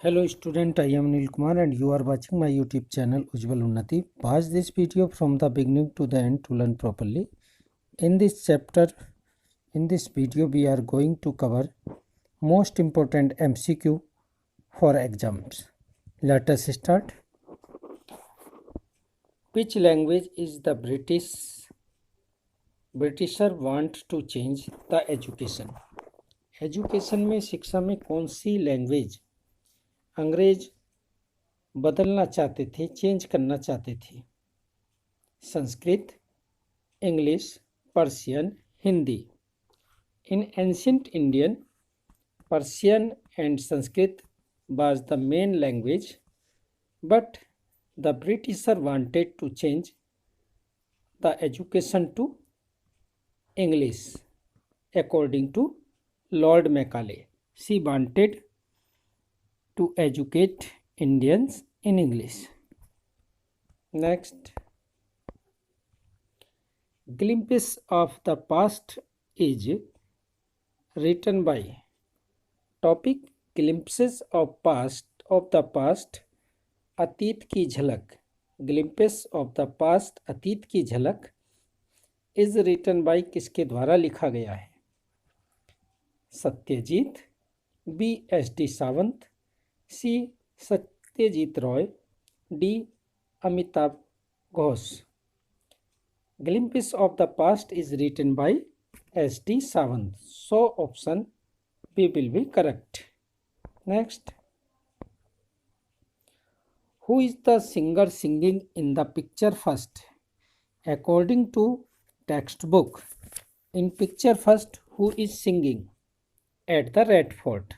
Hello student, I am Nil Kumar and you are watching my YouTube channel Ujjwal Unnati. Watch this video from the beginning to the end to learn properly. In this video we are going to cover most important MCQ for exams. Let us start. Which language is the Britisher want to change the education? Education में शिक्षा में कौन सी language अंग्रेज बदलना चाहते थे, change करना चाहते थे? Sanskrit, English, Persian, Hindi. In ancient Indian, Persian and Sanskrit was the main language, but the Britishers wanted to change the education to English. According to Lord Macaulay, she wanted to educate Indians in English. Next, Glimpses of the Past is written by. Topic: Glimpses of the past, अतीत की झलक. Glimpses of the past, अतीत की झलक is written by किसके द्वारा लिखा गया है? Satyajit, B. S.D. Sawant, C. Satyajit Roy, D. Amitabh Ghosh. Glimpses of the past is written by S.D. Sawant. So option B will be correct. Next, who is the singer singing in the picture first? According to textbook, in picture first, who is singing? At the Red Fort,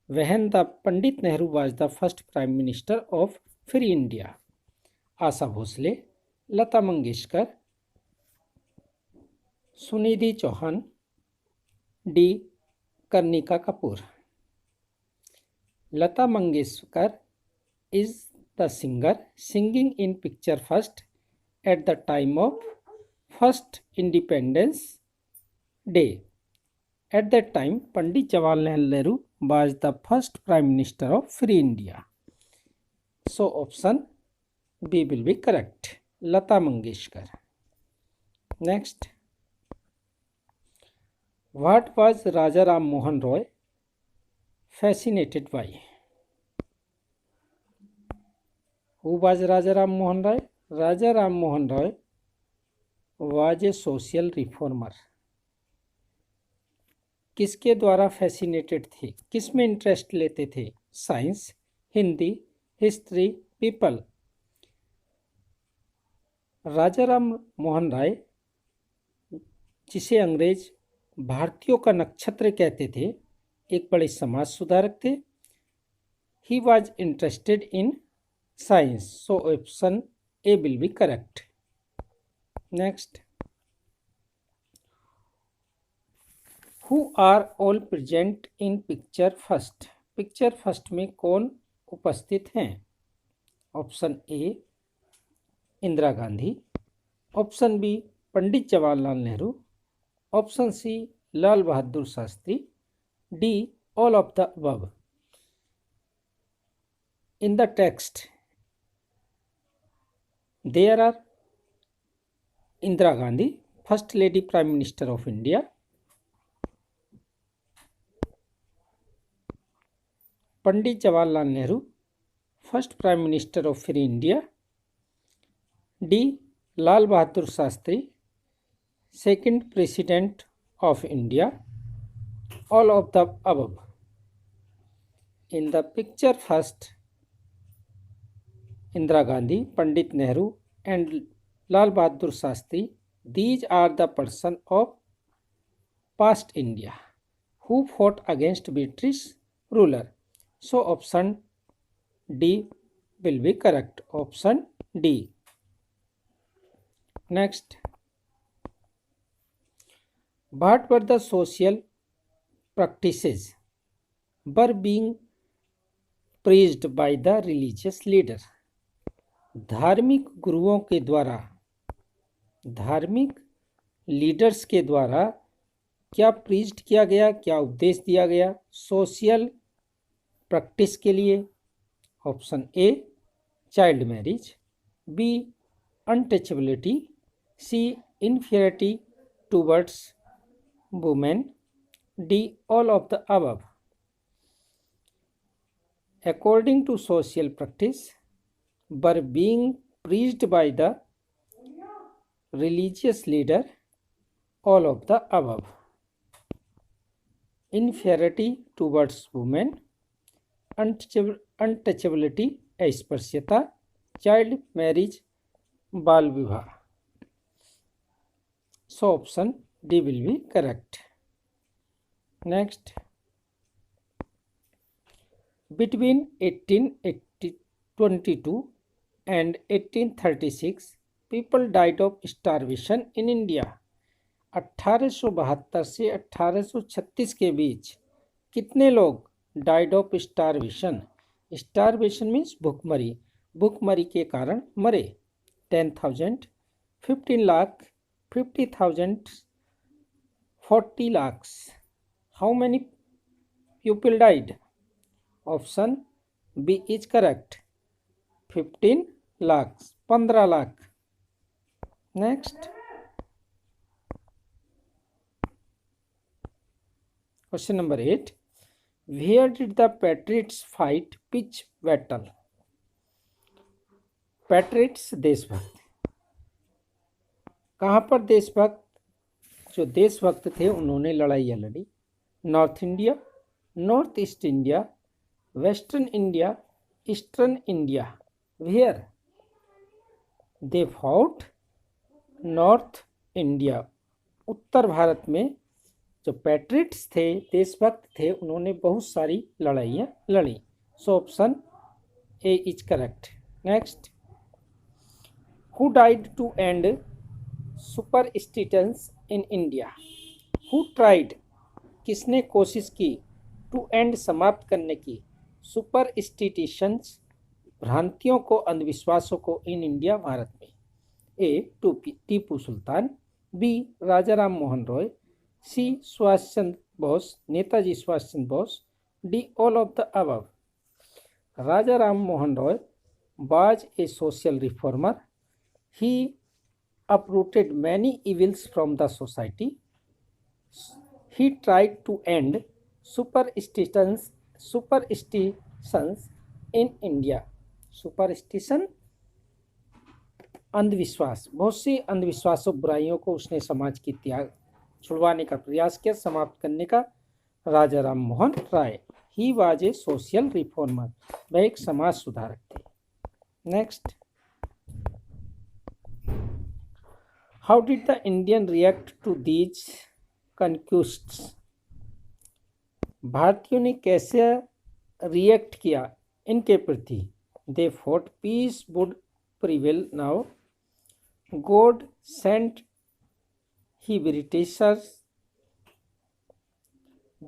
when the Pandit Nehru was the first Prime Minister of Free India. Asha Bhosle, Lata Mangeshkar, Sunidhi Chauhan, D. Karnika Kapoor. Lata Mangeshkar is the singer singing in picture first at the time of first Independence Day. At that time, Pandit Jawaharlal Nehru was the first Prime Minister of Free India. So option B will be correct. Lata Mangeshkar. Next, what was Raja Ram Mohan Roy fascinated by? Who was Raja Ram Mohan Roy? Raja Ram Mohan Roy was a social reformer. किसके द्वारा fascinated थे, किस में interest लेते थे? Science, Hindi, history, people. Raja Ram Mohan Rai, जिसे अंग्रेज भारतीयों का नक्षत्र कहते थे, एक बड़े समाज सुधारक थे. He was interested in science. So option A will be correct. Next, who are all present in picture first? Picture first में कौन उपस्थित हैं? Option A Indira Gandhi, option B Pandit Jawaharlal Nehru, option C Lal Bahadur Shastri, D all of the above. In the text, there are Indira Gandhi, First Lady Prime Minister of India, Pandit Jawaharlal Nehru, First Prime Minister of Free India, D. Lal Bahadur Shastri, Second President of India, all of the above. In the picture first, Indira Gandhi, Pandit Nehru and Lal Bahadur Shastri, these are the person of past India who fought against British ruler. So option D will be correct. Option D. Next, what were the social practices were being preached by the religious leader? धार्मिक गुरुओं के द्वारा, धार्मिक leaders के द्वारा क्या preached किया गया, क्या उपदेश दिया गया सोशल प्रैक्टिस के लिए? Option A child marriage, B untouchability, C inferiority towards women, D all of the above. According to social practice were being preached by the religious leader, all of the above. Inferiority towards women, untouchability अस्पृश्यता, child marriage बाल विवाह. So option D will be correct. Next, between 1822 and 1836 people died of starvation in India. 1872 से 1836 के बीच कितने लोग died of starvation. Starvation means भूखमरी, भूखमरी के कारण मरे. 10,000, 15 lakh, 50,000, 40 lakhs. How many people died? Option B is correct. 15 lakhs, 15 lakh. Next, question number 8. Where did the Patriots fight which battle? Patriots देशभक्त. कहाँ पर देशभक्त, जो देशभक्त थे उन्होंने लड़ाइयाँ लड़ी? North India, north east India, western India, eastern India. Where they fought? North India, उत्तर भारत में जो पैट्रियट्स थे, देशभक्त थे, उन्होंने बहुत सारी लड़ाइयाँ लड़ी. So option A is correct. Next, who died to end superstitions in India? Who tried, किसने कोशिश की, टू एंड समाप्त करने की, सुपरस्टिशंस भ्रांतियों को, अंधविश्वासों को, इन इंडिया भारत में? A Tipu Sultan, B Raja Ram Mohan Roy, C Subhash Chandra Bose, Netaji Subhash Chandra Bose, D all of the above. Raja Ram Mohan Roy was a social reformer. He uprooted many evils from the society. He tried to end superstitions in India. Superstition, अंधविश्वास, बहुत सी अंधविश्वासों, बुराइयों को उसने समाज की त्याग छुड़वाने का प्रयास किया, समाप्त करने का. Raja Ram Mohan Rai, he was a social reformer, वह एक समाज सुधारक थे. Next, how did the Indian react to these conquests? भारतीयों ने कैसे रिएक्ट किया इनके प्रति? They thought peace would prevail now, God sent he Britishers,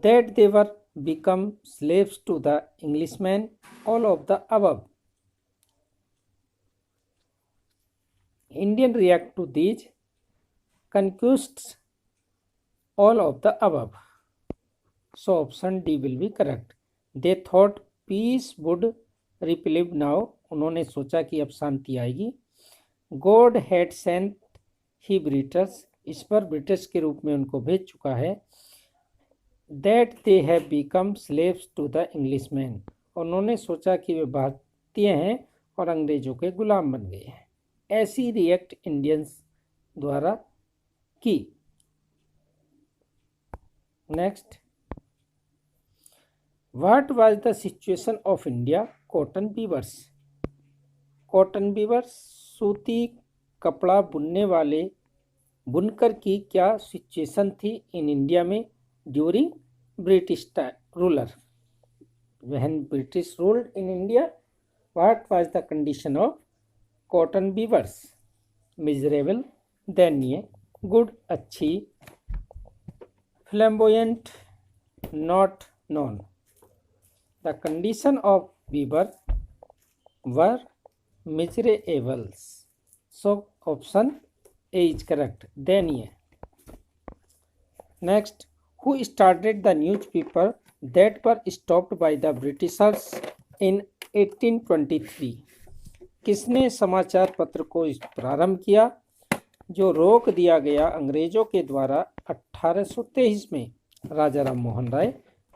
that they were become slaves to the Englishmen, all of the above. Indian react to these conquests, all of the above. So option D will be correct. They thought peace would prevail now. उन्होंने सोचा कि अब शांति आएगी. God had sent he British, इस पर British के रूप में उनको भेज चुका है. That they have become slaves to the Englishmen, उन्होंने सोचा कि वे भारतीय हैं और अंग्रेजों के गुलाम बन गए हैं. ऐसी रिएक्ट इंडियंस द्वारा की. Next, what was the situation of India cotton weavers? Cotton weavers, सूती कपड़ा बुनने वाले बुनकर की क्या सिचुएशन थी इन इंडिया में during British ruler? when British ruled in India, what was the condition of cotton weavers? Miserable, दयनीय, good, अच्छी, flamboyant, not known. The condition of weaver were miserable. So option A is correct, दयनीय. Next, who started the newspaper that were stopped by the Britishers in 1823। किसने समाचार पत्र को प्रारंभ किया जो रोक दिया गया अंग्रेजों के द्वारा 1823 में? Raja Ram Mohan Rai,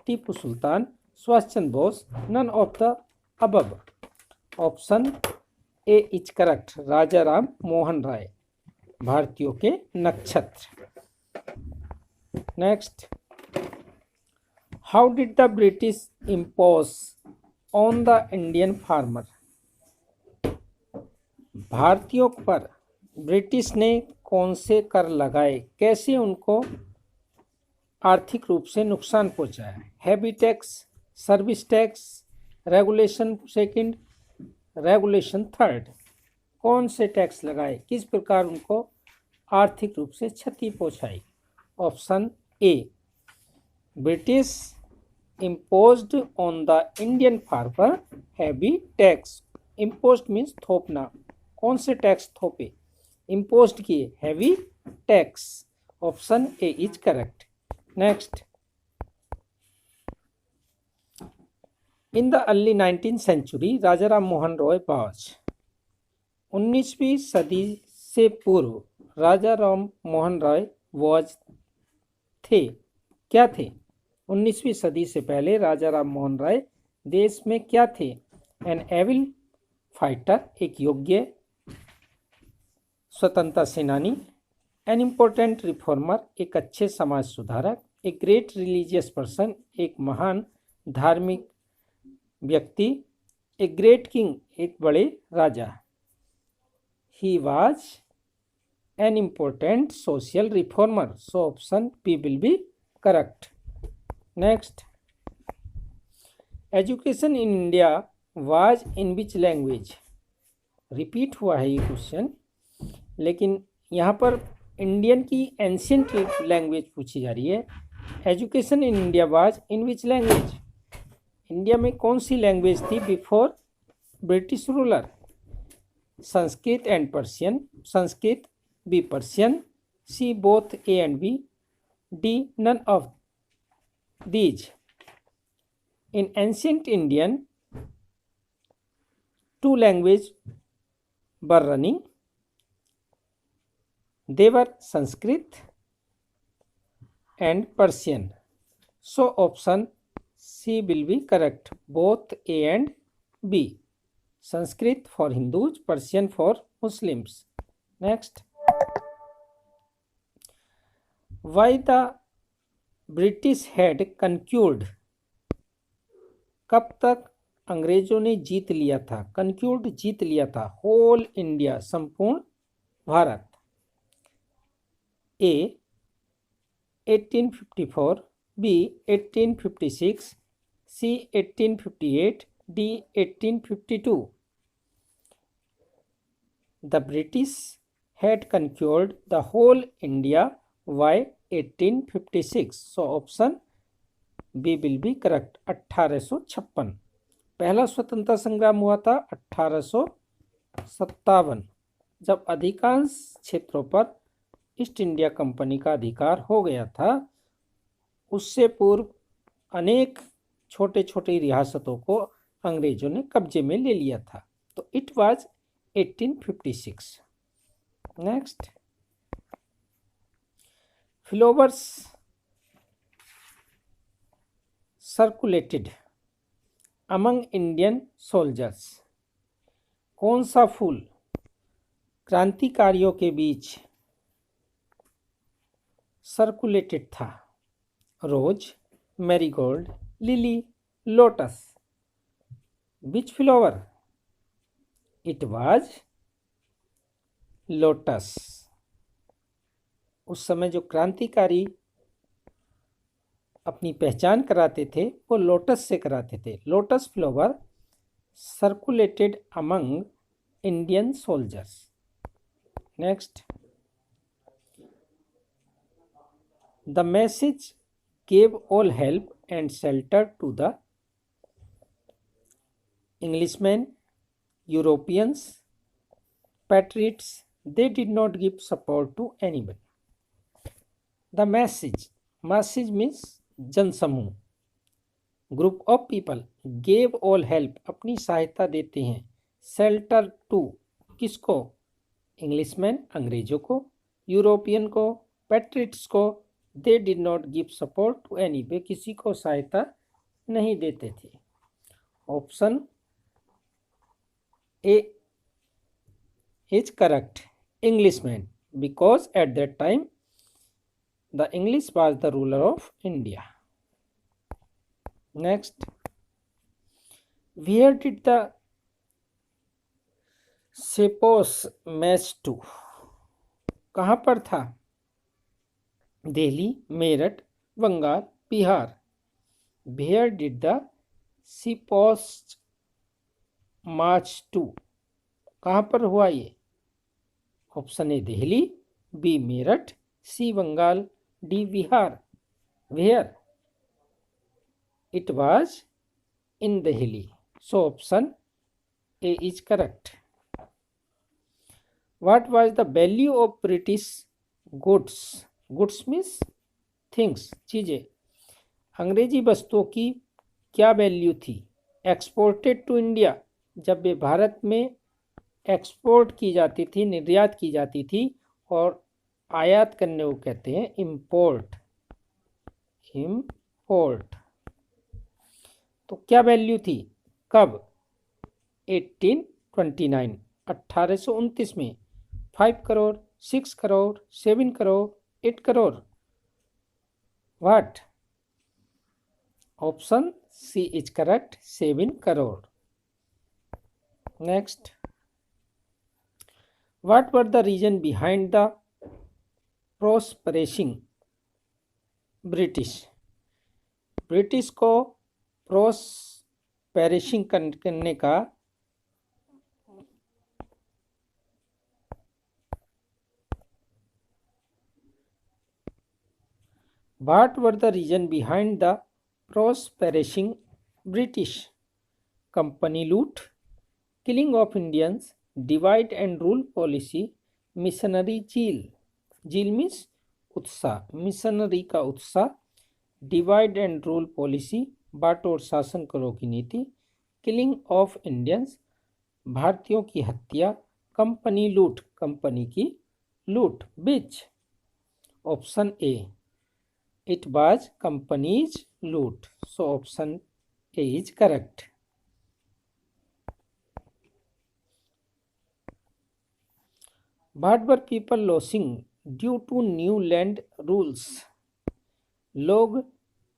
Tipu Sultan, Subhash Chandra Bose, none of the above. Option A is correct, Raja Ram Mohan Rai, भारतीयों के नक्षत्र। Next, how did the British impose on the Indian farmer? भारतीयों पर ब्रिटिश ने कौन से कर लगाए, कैसे उनको आर्थिक रूप से नुकसान पहुंचाया? Heavy tax, service tax, regulation second, regulation third. कौन से टैक्स लगाए, किस प्रकार उनको आर्थिक रूप से क्षति पहुंचाई? Option A, British imposed on the Indian farmer heavy tax। imposed means थोपना, कौन से टैक्स थोपे, imposed किए, heavy tax। Option A is correct. Next, in the early 19th century Raja Ram Mohan Roy was. 19वीं सदी से पूर्व राजा राम मोहन रॉय वाज थे, क्या थे? 19वीं सदी से पहले राजा राम मोहन राय देश में क्या थे? एन एविल फाइटर, एक योग्य स्वतंत्रता सेनानी, एन इम्पोर्टेंट रिफॉर्मर, एक अच्छे समाज सुधारक, एक ग्रेट रिलीजियस पर्सन, एक महान धार्मिक व्यक्ति, एक ग्रेट किंग, एक बड़े राजा। He was an important social reformer, so option B will be correct. Next, education in India was in which language? Repeat हुआ है ये क्वेश्चन, लेकिन यहाँ पर इंडियन की एंशियंट लैंग्वेज पूछी जा रही है। Education in India was in which language? India में कौन सी लैंग्वेज थी before British ruler? Sanskrit and Persian, Sanskrit, B Persian, C both A and B, D none of these। In ancient Indian, two languages were running. They were Sanskrit and Persian. So option C will be correct, both A and B. Sanskrit for Hindus, Persian for Muslims. Next, why the British had conquered? कब तक अंग्रेजों ने जीत लिया था, कंक्यूर्ड जीत लिया था, whole India, संपूर्ण भारत? A 1854, B 1856, C 1858, D 1852। The British had conquered the whole India by 1856, so option B will be correct, 1856। पहला स्वतंत्रता संग्राम हुआ था 1857, जब अधिकांश क्षेत्रों पर ईस्ट इंडिया कंपनी का अधिकार हो गया था। उससे पूर्व अनेक छोटे छोटे रियासतों को अंग्रेजों ने कब्जे में ले लिया था, तो it was 1856। Next, flowers circulated among Indian soldiers. कौन सा फूल क्रांतिकारियों के बीच सर्कुलेटेड था? Rose, marigold, lily, lotus. Which flower? It was lotus. उस समय जो क्रांतिकारी अपनी पहचान कराते थे वो लोटस से कराते थे। Lotus flower circulated among Indian soldiers. Next, the message gave all help and shelter to the Englishmen, Europeans, patriots. They did not give support to anyone. The message means जनसमूह, group of people gave all help अपनी सहायता देते हैं, shelter to किसको, Englishman अंग्रेजों को, European को, patriots को, they did not give support to any way किसी को सहायता नहीं देते थे। Option A is correct, Englishman, because at that time the English was the ruler of India. Next, where did the sepoys march to, कहाँ पर था, Delhi, Meerut, Bengal, Bihar. Where did the sepoys march to, कहाँ पर हुआ ये, option A Delhi, B Meerut, C Bengal, D Bihar. Where, it was in Delhi, so option A is correct. What was the value of British goods? Goods means things, चीजें। अंग्रेजी वस्तुओं की क्या वैल्यू थी, एक्सपोर्टेड टू इंडिया, जब वे भारत में एक्सपोर्ट की जाती थी, निर्यात की जाती थी, और आयात करने को कहते हैं इंपोर्ट। इंपोर्ट तो क्या वैल्यू थी, कब, 1829, 1829 में 5 crore, 6 crore, 7 crore, 8 crore. What, option C is correct, 7 crore. Next, what were the reason behind the prospering British, British को प्रोस्पेरिशिंग करने का What were the reason behind the prosperity British? Company loot, killing of Indians, divide and rule policy, missionary zeal. Zeal means उत्साह, missionary का उत्साह, divide and rule policy, बांटो और शासन करो की नीति, किलिंग ऑफ इंडियंस, भारतीयों की हत्या, कंपनी लूट, कंपनी की लूट। बीच, option A, it was company's loot, so option A is correct. What were people losing due to new land rules? लोग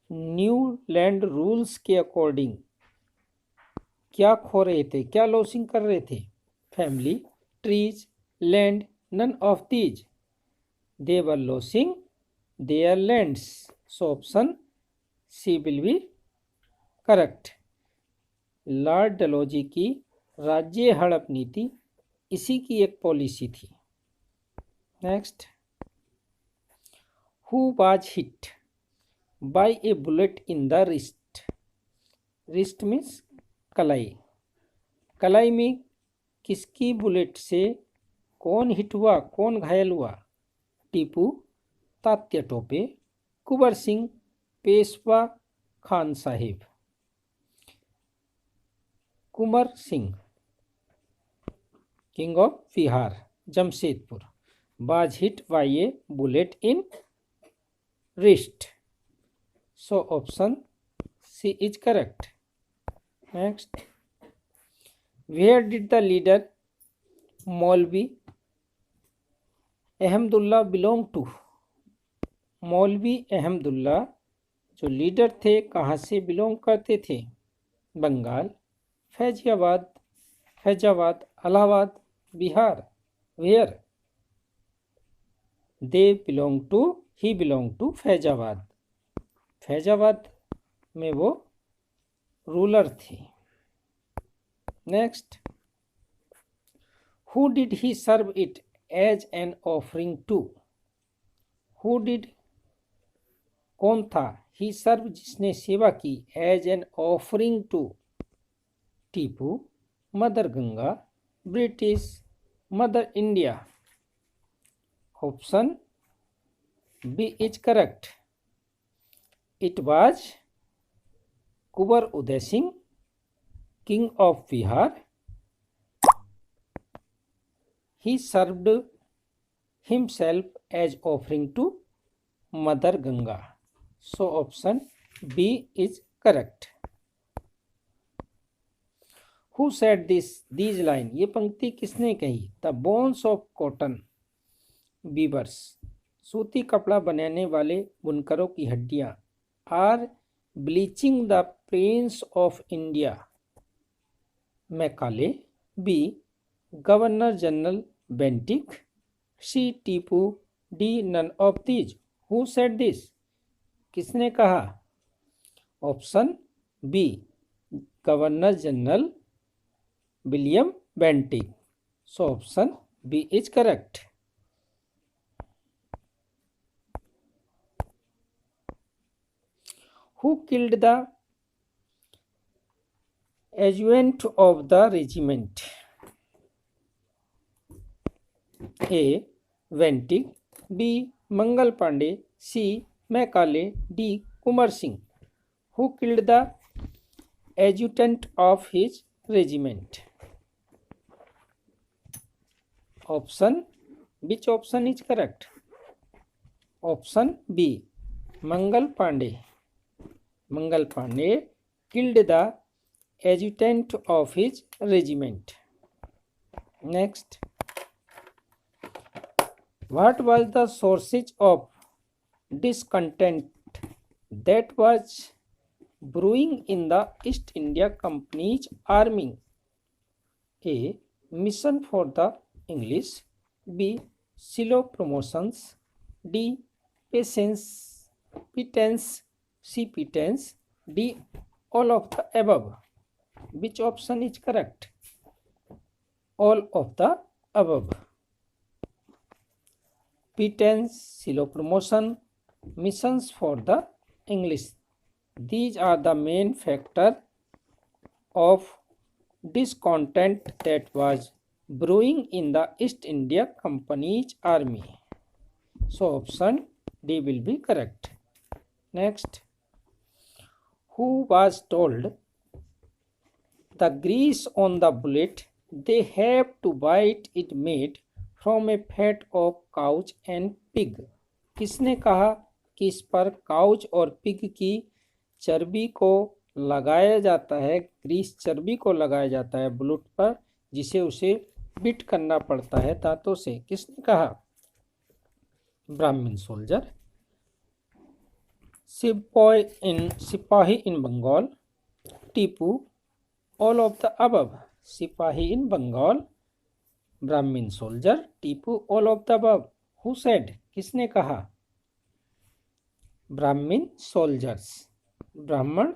न्यू लैंड रूल्स के अकॉर्डिंग क्या खो रहे थे, क्या लॉसिंग कर रहे थे, family, trees, land, none of these. They were losing their lands, so option C will be correct. Lord Dalhousie की राज्य हड़प नीति इसी की एक पॉलिसी थी। Next, who was hit by a bullet in the wrist, wrist means कलाई, कलाई में किसकी बुलेट से कौन हिट हुआ, कौन घायल हुआ, Tipu, Tatya Tope, Kunwar Singh, Peshwa Khan Sahib. Kunwar Singh, king of Bihar, Jamshedpur, was hit by a bullet in wrist, so option C is correct. Next, where did the leader Maulvi Ahmadullah belong to? मौलवी अहमदुल्ला जो लीडर थे कहाँ से बिलोंग करते थे, Bengal, Faizabad, Allahabad, Bihar. Where, they belong to, he belong to Faizabad, Faizabad में वो ruler थे। Next, who did he serve it as an offering to, who did कौन था, ही सर्व जिसने सेवा की, as an offering to, Tipu, mother Ganga, British, mother India. Option B is correct, it was Kunwar Uday Singh king of Bihar. He served himself as offering to Mother Ganga. So option B is correct. Who said these line? ये पंक्ति किसने कही? The bones of cotton weavers, सूती कपड़ा बनाने वाले बुनकरों की हड्डियां, are bleaching the plains of India. Macaulay. B. Governor general Bentinck. C. Tipu. D. none of these. Who said this? किसने कहा? Option B, governor general William Bentinck. So option B is correct. Who killed the adjutant of the regiment? A. Bentinck. B. Mangal Pandey. C. Macaulay. D. Kunwar Singh. Who killed the adjutant of his regiment? Option. Which option is correct? Option B. Mangal Pandey. Mangal Pandey killed the adjutant of his regiment. Next. What was the sources of discontent that was brewing in the East India Company's army? A. Mission for the English. B. Slow promotions. D. Patience. C. Pittance. D. All of the above. Which option is correct? All of the above. Pittance, slow promotion, missions for the English. These are the main factor of discontent that was brewing in the East India Company's army. So option D will be correct. Next. Who was told the grease on the bullet they have to bite it made from a fat of cows and pig? किसने कहा कि इस पर couch और pig की चर्बी को लगाया जाता है, ग्रीस चर्बी को लगाया जाता है बुलेट पर, जिसे उसे बिट करना पड़ता है दांतों से? किसने कहा? Brahmin soldier. Sipahi in Bengal. Tipu. All of the above. Sipahi in Bengal, Brahmin soldier, Tipu, all of the above. Who said? किसने कहा? ब्राह्मण सोल्जर्स, ब्राह्मण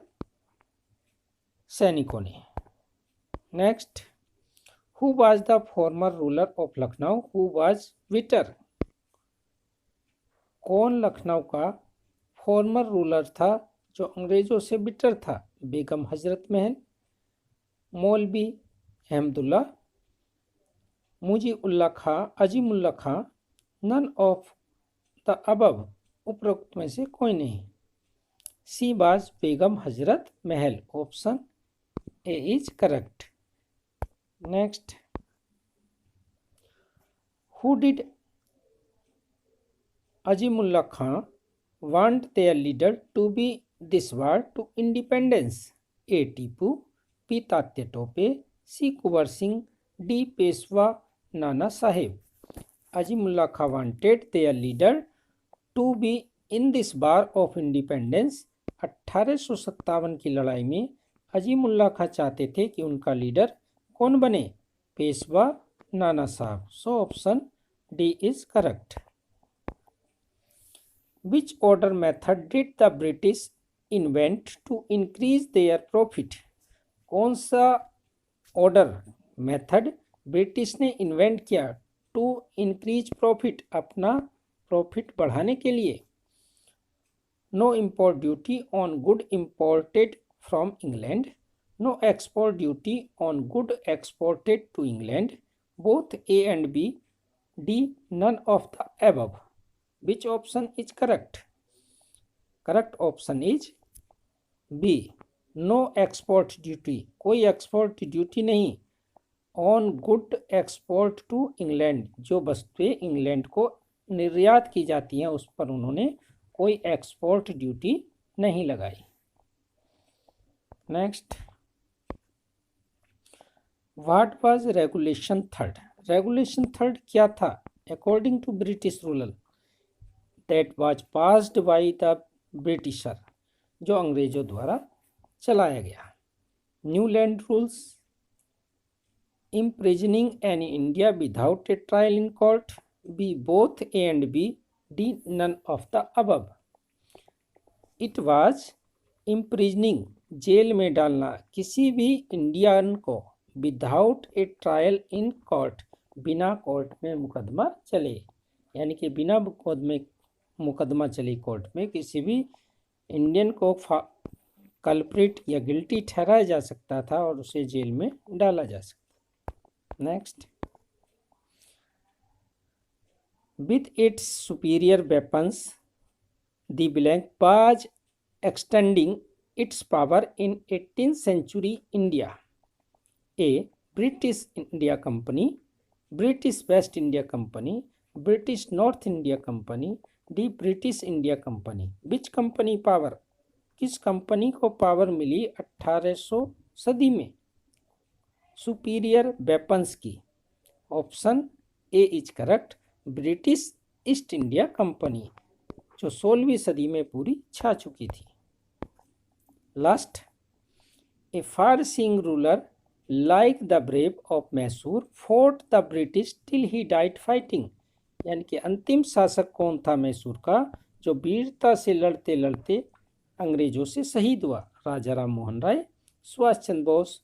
सैनिकों ने. Next. Who was the former ruler of Lucknow who was bitter? कौन लखनऊ का फॉर्मर रूलर था जो अंग्रेजों से बिटर था? बेगम हजरत महल, मौलवी अहमदुल्ला, मुजीबुल्लाह खां, अजीमुल्लाह खां, नन ऑफ द अबव. उपरोक्त में से कोई नहीं. She was Begum Hazrat Mahal. Option A is correct. Next. Who did Azimullah Khan want their leader to be this war to independence? A. Tipu. B. Tatya Tope. C. Kunwar Singh. D. Peshwa Nana Sahib. Azimullah Khan wanted their leader to be in this war of independence. 1857 की लड़ाई में अजीमुल्लाह खां चाहते थे कि उनका leader कौन बने? पेशवा नाना साहब. So option D is correct. Which order method did the British invent to increase their profit? कौन सा ऑर्डर मेथड ब्रिटिश ने इन्वेंट किया टू इंक्रीज प्रॉफिट, अपना प्रॉफिट बढ़ाने के लिए? No import duty on good imported from England. No export duty on good exported to England. Both A and B. D. None of the above. Which option is correct? Correct option is B. No export duty, कोई export duty नहीं on good export to England, जो वस्तुएं England को निर्यात की जाती हैं उस पर उन्होंने कोई एक्सपोर्ट ड्यूटी नहीं लगाई। Next, what was regulation third, regulation third क्या था? According to British ruler that was passed by the Britisher, जो अंग्रेजों द्वारा चलाया गया। New land rules, imprisoning an India without a trial in court, B both A and B, D none of the above। It was imprisoning, जेल में डालना किसी भी इंडियन को without a trial in court, बिना कोर्ट में मुकदमा चले, यानी कि बिना मुकदमा चले कोर्ट में किसी भी इंडियन को कल्प्रिट या गिल्टी ठहराया जा सकता था और उसे जेल में डाला जा सकता। Next, with its superior weapons, the blank was extending its power in 18th century India. A. British India Company, British West India Company, British North India Company, D. British India Company। Which company power, किस company को power मिली 1800 सदी में? Superior weapons की। Option A is correct, British east India company, जो 16वीं सदी में पूरी छा चुकी थी। Last, A far seeing ruler like the brave of Mysore fort the British till he died fighting, यानी कि अंतिम शासक कौन था मैसूर का जो वीरता से लड़ते लड़ते अंग्रेजों से शहीद हुआ? Raja Ram Mohan Rai, Subhash Chandra Bose,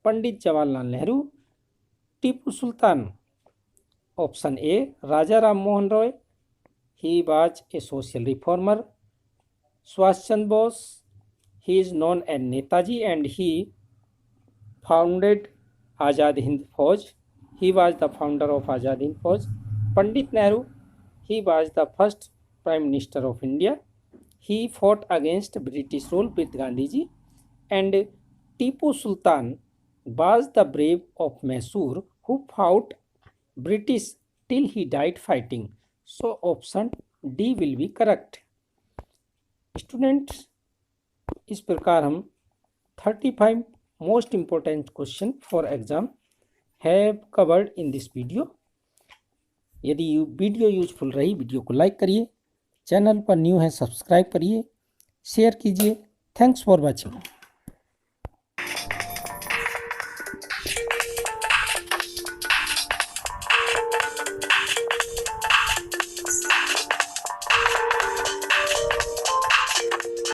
Pandit Jawaharlal Nehru, Tipu Sultan. Option A Raja Ram Mohan Roy, he was a social reformer. Subhash Chandra Bose, he is known as Netaji and he founded Azad Hind Fauj, he was the founder of Azad Hind Fauj. Pandit Nehru, he was the first prime minister of India, he fought against British rule with Gandhi ji. And Tipu Sultan was the brave of Mysore who fought British till he died fighting. So option D will be correct. Students, इस प्रकार हम 35 most important question for exam have covered in this video. यदि video useful रही, video को like करिए, channel पर new है subscribe करिए, शेयर कीजिए। Thanks for watching.